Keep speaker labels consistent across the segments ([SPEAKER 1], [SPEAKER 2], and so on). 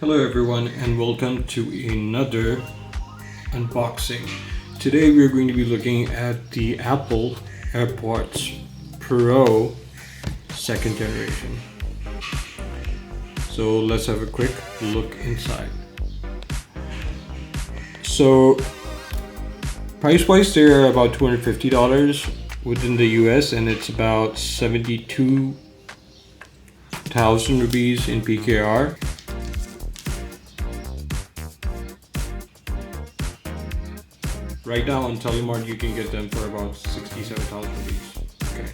[SPEAKER 1] Hello everyone and welcome to another unboxing. Today we're going to be looking at the Apple Airpods Pro second generation. So let's have a quick look inside. So price wise they're about $250 within the US and it's about 72,000 rupees in PKR. Right now on Telemart you can get them for about 67,000 rupees. Okay,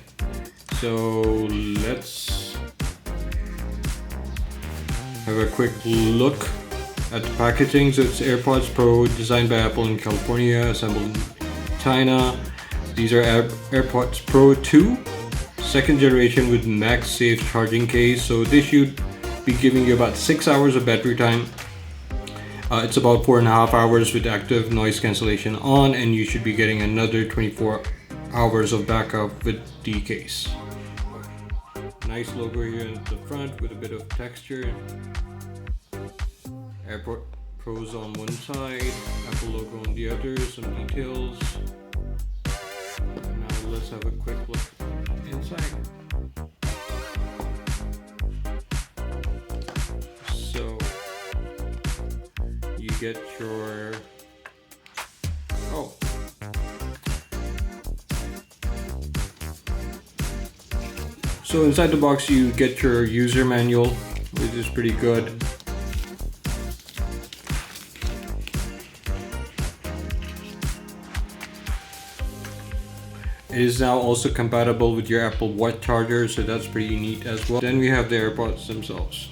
[SPEAKER 1] so let's have a quick look at the packaging. So it's Airpods Pro, designed by Apple in California, assembled in China. These are Airpods Pro 2, second generation with Magsafe charging case. So this should be giving you about 6 hours of battery time. It's about 4.5 hours with active noise cancellation on, and you should be getting another 24 hours of backup with the case. Nice logo here at the front with a bit of texture. Airport Pros on one side, Apple logo on the other, some details. And now let's have a quick look inside. So you get your So inside the box you get your user manual, which is pretty good. It is now also compatible with your Apple Watch charger, so that's pretty neat as well. Then we have the AirPods themselves.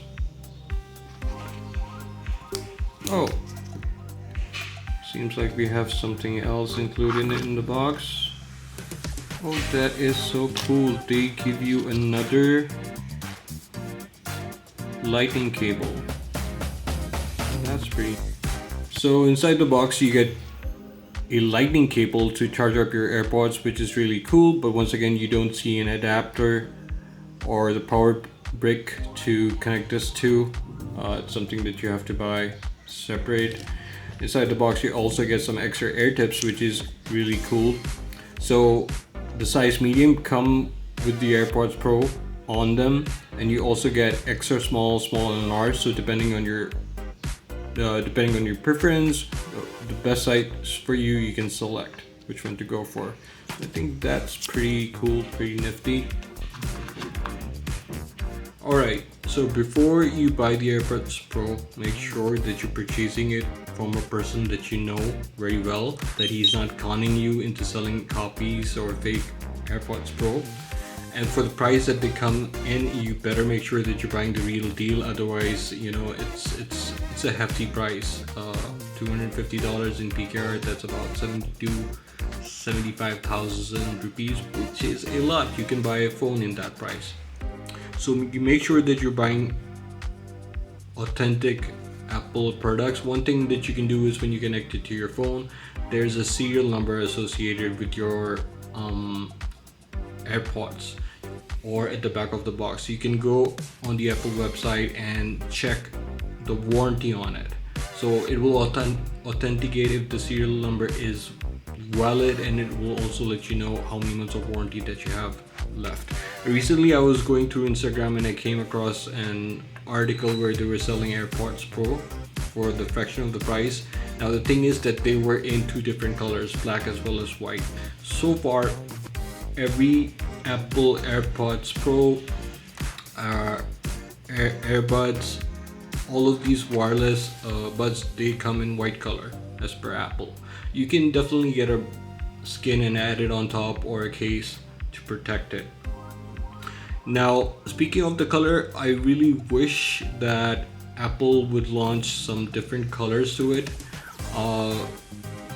[SPEAKER 1] Oh, seems like we have something else included in the box. Oh, that is so cool. They give you another lightning cable. That's pretty. So inside the box you get a lightning cable to charge up your AirPods, which is really cool, but once again you don't see an adapter or the power brick to connect this to. It's something that you have to buy separate. Inside the box you also get some extra air tips, which is really cool. So the size medium come with the Airpods Pro on them, and you also get extra small, and large. So depending on your preference, the best size for you, you can select which one to go for. I think that's pretty cool, pretty nifty. Alright, so before you buy the Airpods Pro, make sure that you're purchasing it from a person that you know very well, that he's not conning you into selling copies or fake Airpods Pro. And for the price that they come in, you better make sure that you're buying the real deal. Otherwise, you know, it's a hefty price. $250 in PKR, that's about 75,000 rupees, which is a lot. You can buy a phone in that price. So you make sure that you're buying authentic Apple products. One thing that you can do is when you connect it to your phone, there's a serial number associated with your AirPods, or at the back of the box. You can go on the Apple website and check the warranty on it. So it will authenticate if the serial number is valid, and it will also let you know how many months of warranty that you have left. Recently I was going through Instagram and I came across an article where they were selling Airpods Pro for the fraction of the price. Now the thing is that they were in two different colors, black as well as white. So far every Apple Airpods Pro, Airbuds, all of these wireless buds, they come in white color as per Apple. You can definitely get a skin and add it on top, or a case to protect it. Now speaking of the color, I really wish that Apple would launch some different colors to it.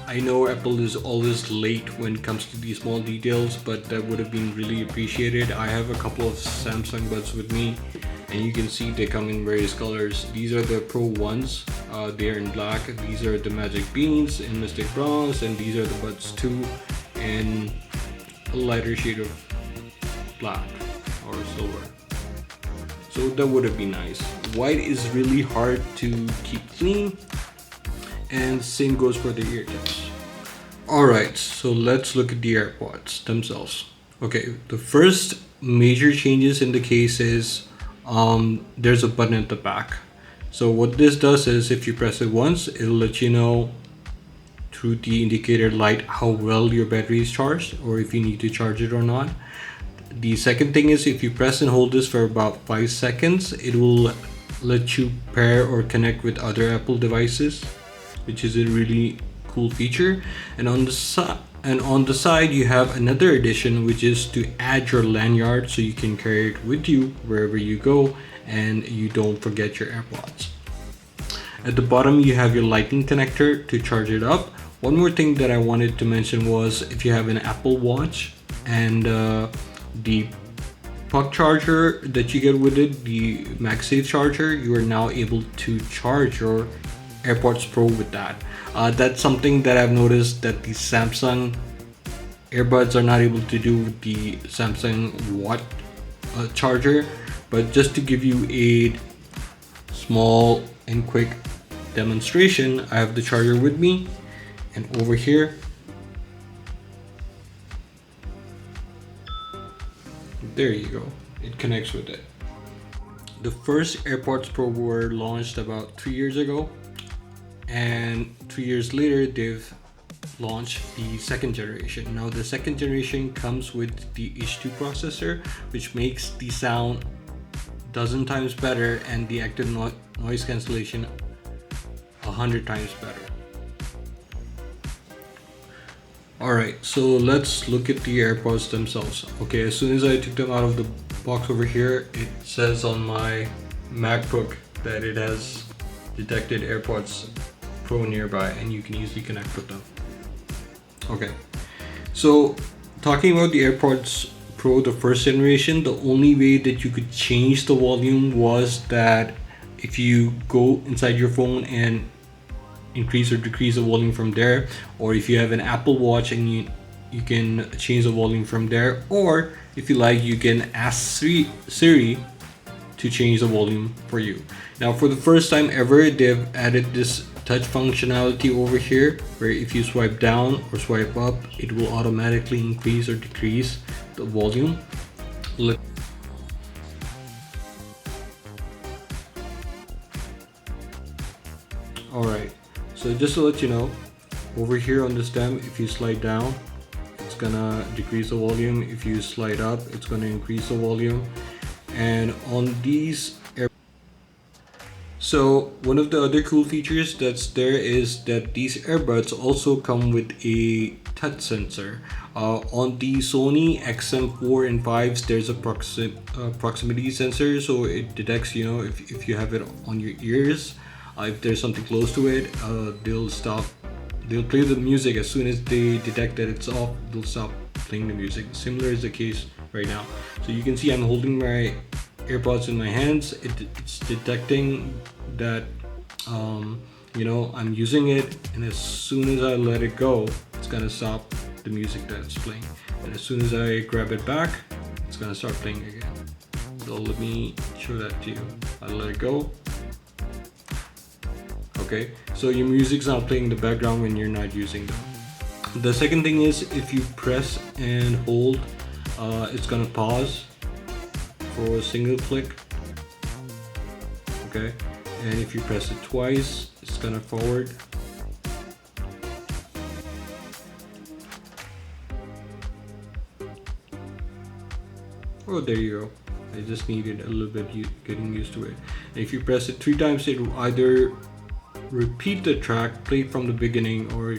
[SPEAKER 1] I know Apple is always late when it comes to these small details, but that would have been really appreciated. I have a couple of Samsung buds with me, and you can see they come in various colors. These are the Pro ones, they are in black. These are the Magic Beans in Mystic Bronze, and these are the Buds 2 in a lighter shade of black or silver. So that would be nice. White is really hard to keep clean, and same goes for the ear tips. Alright, so let's look at the AirPods themselves. Okay, the first major changes in the case is there's a button at the back. So what this does is if you press it once, it'll let you know through the indicator light how well your battery is charged, or if you need to charge it or not. The second thing is if you press and hold this for about 5 seconds, it will let you pair or connect with other Apple devices, which is a really cool feature. And on the side you have another addition, which is to add your lanyard so you can carry it with you wherever you go and you don't forget your AirPods. At the bottom you have your lightning connector to charge it up. One more thing that I wanted to mention was if you have an Apple Watch and the puck charger that you get with it, the Magsafe charger, you are now able to charge your AirPods Pro with that. That's something that I've noticed that the Samsung earbuds are not able to do with the Samsung Watt charger. But just to give you a small and quick demonstration, I have the charger with me, and over here there you go, it connects with it. The first AirPods Pro were launched about 3 years ago, and 3 years later they've launched the second generation. Now the second generation comes with the H2 processor, which makes the sound dozen times better and the active noise cancellation 100 times better. Alright, so let's look at the AirPods themselves. Okay, as soon as I took them out of the box over here, it says on my MacBook that it has detected AirPods Pro nearby and you can easily connect with them. Okay, so talking about the AirPods Pro, the first generation, the only way that you could change the volume was that if you go inside your phone and increase or decrease the volume from there, or if you have an Apple Watch and you can change the volume from there, or if you like, you can ask Siri to change the volume for you. Now for the first time ever, they've added this touch functionality over here, where if you swipe down or swipe up, it will automatically increase or decrease the volume. Alright, so just to let you know, over here on the stem, if you slide down, it's gonna decrease the volume. If you slide up, it's gonna increase the volume. And on these so one of the other cool features that's there is that these earbuds also come with a touch sensor. On the Sony XM4 and 5s, there's a proximity sensor, so it detects, you know, if you have it on your ears, if there's something close to it, they'll play the music. As soon as they detect that it's off, they'll stop playing the music. Similar is the case right now. So you can see I'm holding my AirPods in my hands. It's detecting that you know, I'm using it, and as soon as I let it go, it's gonna stop the music that it's playing, and as soon as I grab it back, it's gonna start playing again. So let me show that to you. I let it go. Okay, so your music's not playing in the background when you're not using them. The second thing is if you press and hold, it's gonna pause for a single click. Okay, and if you press it twice, it's gonna forward. Oh, there you go. I just needed a little bit getting used to it. And if you press it 3 times, it will either repeat the track, play from the beginning, or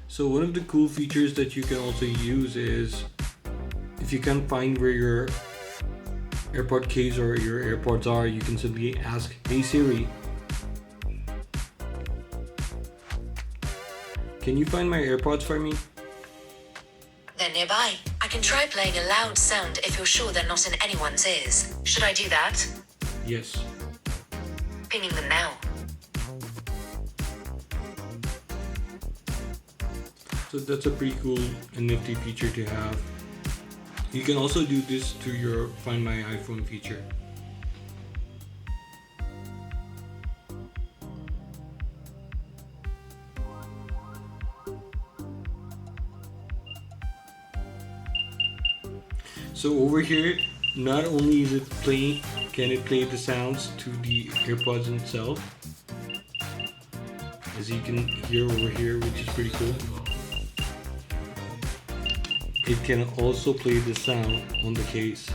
[SPEAKER 1] so one of the cool features that you can also use is if you can't find where your AirPod case or your AirPods are, you can simply ask, "Hey Siri, can you find my AirPods for me?"
[SPEAKER 2] They're nearby. I can try playing a loud sound if you're sure they're not in anyone's ears. Should I do that?
[SPEAKER 1] Yes.
[SPEAKER 2] Pinging them now.
[SPEAKER 1] So that's a pretty cool and nifty feature to have. You can also do this through your Find My iPhone feature. So over here, not only is it playing, can it play the sounds to the AirPods itself, as you can hear over here, which is pretty cool. It can also play the sound on the case,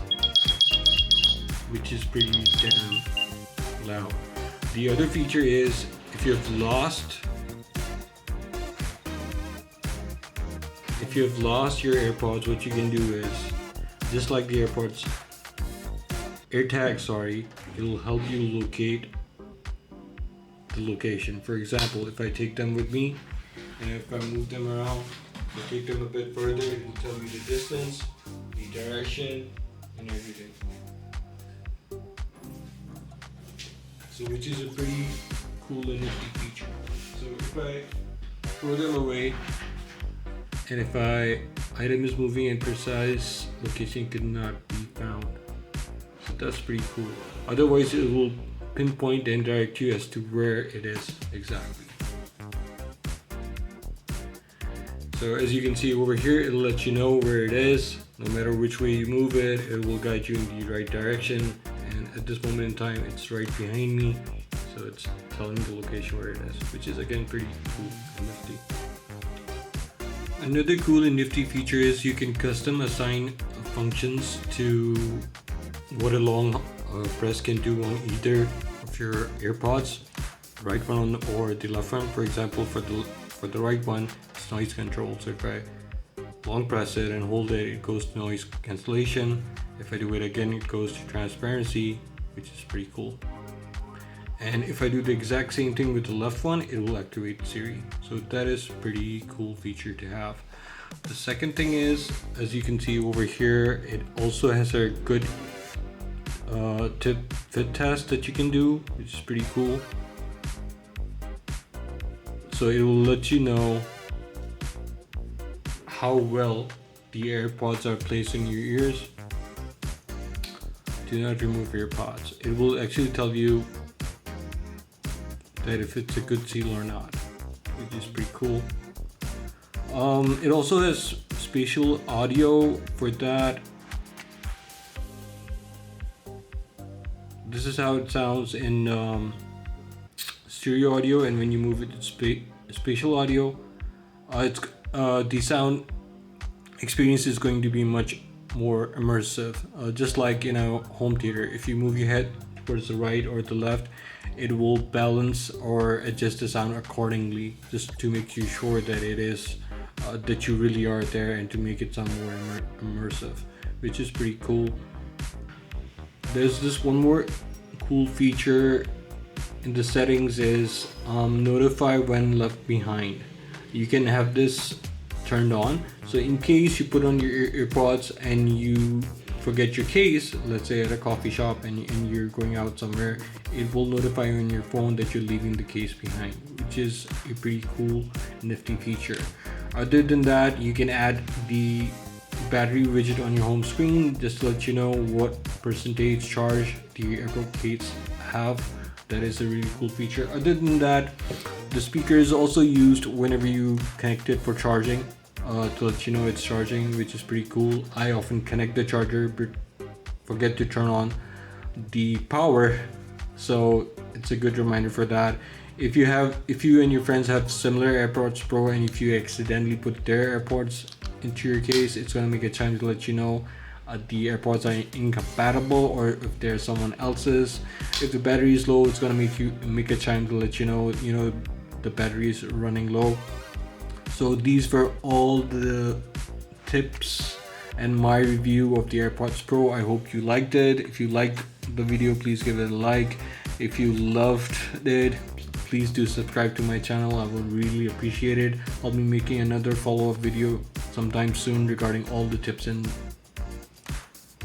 [SPEAKER 1] which is pretty damn loud. The other feature is if you have lost your AirPods, what you can do is, just like the AirPods AirTag, sorry, it will help you locate the location. For example, if I take them with me and if I move them around, if I take them a bit further, it will tell me the distance, the direction, and everything. So which is a pretty cool and nifty feature. So if I throw them away, and if item is moving and precise location could not be found. So that's pretty cool. Otherwise it will pinpoint and direct you as to where it is exactly. So as you can see over here, it'll let you know where it is. No matter which way you move it, it will guide you in the right direction. And at this moment in time, it's right behind me. So it's telling the location where it is, which is again pretty cool and nifty. Another cool and nifty feature is you can custom assign functions to what a long press can do on either of your AirPods, right one or the left one. For example, for the right one, it's noise control. So if I long press it and hold it, it goes to noise cancellation. If I do it again, it goes to transparency, which is pretty cool. And if I do the exact same thing with the left one, it will activate Siri. So that is pretty cool feature to have. The second thing is, as you can see over here, it also has a good tip fit test that you can do, which is pretty cool. So it will let you know how well the AirPods are placed in your ears. Do not remove AirPods. It will actually tell you that if it's a good seal or not, which is pretty cool. It also has spatial audio for that. This is how it sounds in stereo audio, and when you move it to spatial audio, the sound experience is going to be much more immersive, just like in a home theater. If you move your head towards the right or the left, it will balance or adjust the sound accordingly, just to make you sure that it is that you really are there, and to make it sound more immersive, which is pretty cool. There's this one more cool feature in the settings is notify when left behind. You can have this turned on, so in case you put on your AirPods and you forget your case, let's say at a coffee shop and you're going out somewhere, it will notify you on your phone that you're leaving the case behind, which is a pretty cool nifty feature. Other than that, you can add the battery widget on your home screen just to let you know what percentage charge the Airpods Case have. That is a really cool feature. Other than that, the speaker is also used whenever you connect it for charging, to let you know it's charging, which is pretty cool. I often connect the charger but forget to turn on the power, so it's a good reminder for that. If you and your friends have similar AirPods Pro, and if you accidentally put their AirPods into your case, it's going to make a chime to let you know the AirPods are incompatible, or if there's someone else's. If the battery is low, it's going to make a chime to let you know the battery is running low. So these were all the tips and my review of the AirPods Pro. I hope you liked it. If you liked the video, please give it a like. If you loved it, please do subscribe to my channel. I would really appreciate it. I'll be making another follow-up video sometime soon regarding all the tips and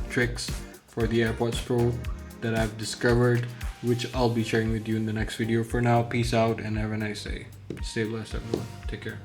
[SPEAKER 1] tricks for the AirPods Pro that I've discovered, which I'll be sharing with you in the next video. For now, peace out and have a nice day. Stay blessed, everyone. Take care.